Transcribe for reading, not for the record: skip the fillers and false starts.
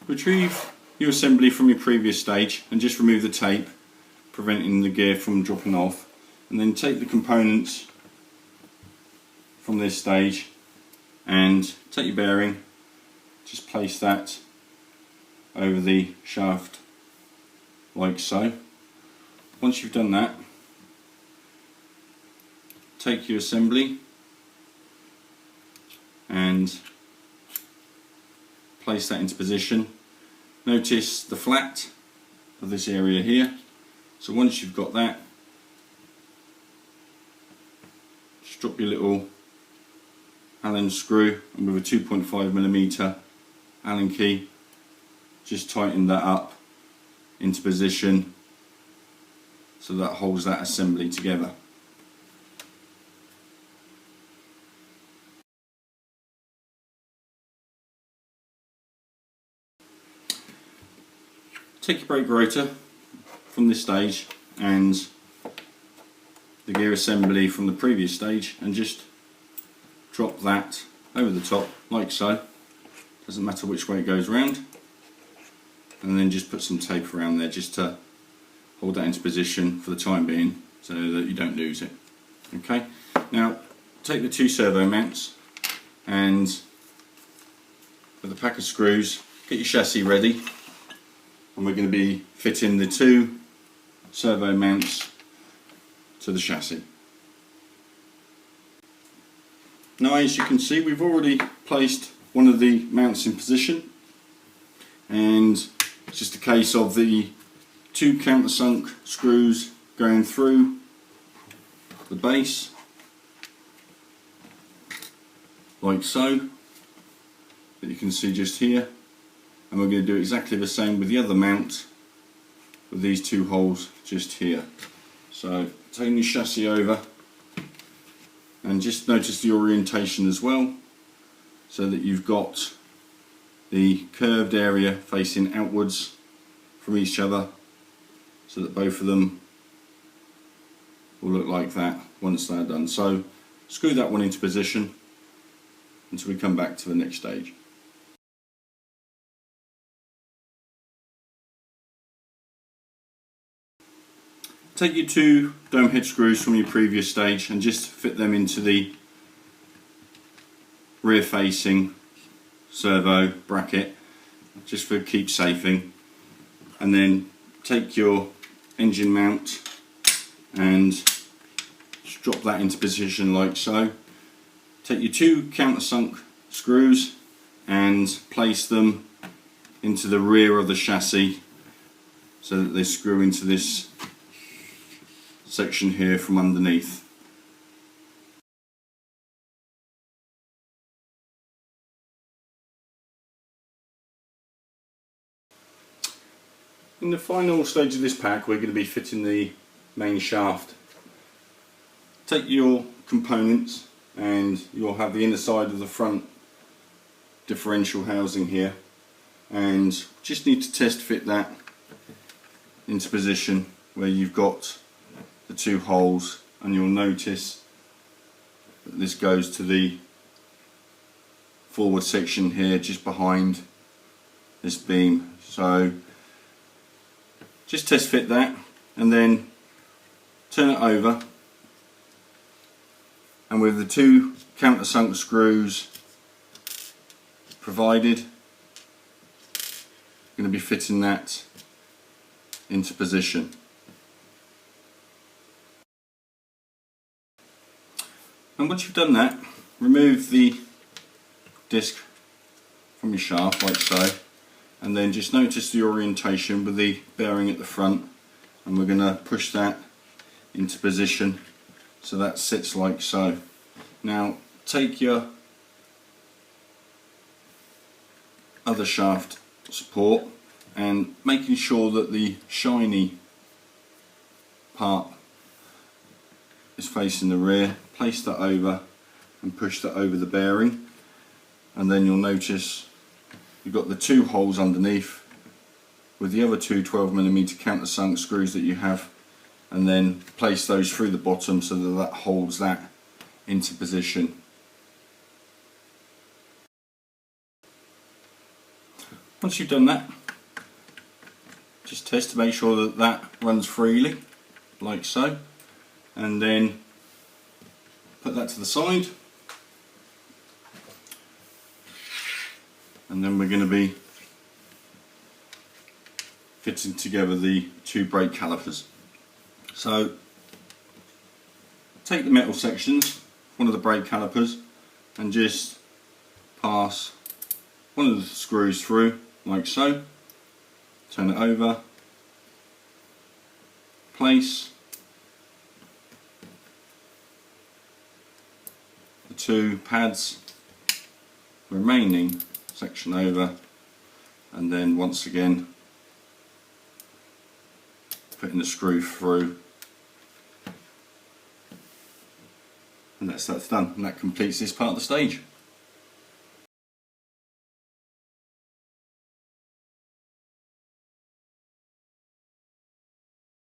Retrieve your assembly from your previous stage and just remove the tape, preventing the gear from dropping off, and then take the components from this stage and take your bearing, just place that over the shaft like so. Once you've done that, take your assembly and place that into position. Notice the flat of this area here. So once you've got that, just drop your little Allen screw, and with a 2.5mm Allen key, just tighten that up into position so that holds that assembly together. Take your brake rotor from this stage and the gear assembly from the previous stage and just drop that over the top like so. Doesn't matter which way it goes around, and then just put some tape around there just to hold that into position for the time being so that you don't lose it. Okay, now take the two servo mounts and with a pack of screws get your chassis ready, and we're going to be fitting the two servo mounts to the chassis. Now, as you can see, we've already placed one of the mounts in position, and it's just a case of the two countersunk screws going through the base like so, that you can see just here, and we're going to do exactly the same with the other mount with these two holes just here. So taking the chassis over, and just notice the orientation as well, so that you've got the curved area facing outwards from each other, so that both of them will look like that once they're done. So screw that one into position until we come back to the next stage. Take your two dome head screws from your previous stage and just fit them into the rear facing servo bracket, just for keep safing, and then take your engine mount and just drop that into position like so. Take your two countersunk screws and place them into the rear of the chassis so that they screw into this section here from underneath. In the final stage of this pack, we're going to be fitting the main shaft. Take your components and you'll have the inner side of the front differential housing here, and just need to test fit that into position where you've got the two holes, and you'll notice that this goes to the forward section here just behind this beam. So just test fit that and then turn it over, and with the two countersunk screws provided, I'm going to be fitting that into position. And once you've done that, remove the disc from your shaft like so, and then just notice the orientation with the bearing at the front, and we're going to push that into position so that sits like so. Now take your other shaft support and making sure that the shiny part is facing the rear, place that over and push that over the bearing, and then you'll notice you've got the two holes underneath with the other two 12mm countersunk screws that you have, and then place those through the bottom so that that holds that into position. Once you've done that, just test to make sure that that runs freely, like so, and then put that to the side, and then we're going to be fitting together the two brake calipers. So take the metal sections, one of the brake calipers, and just pass one of the screws through, like so. Turn it over, place the two pads, remaining section over, and then once again putting the screw through, and that's done, and that completes this part of the stage.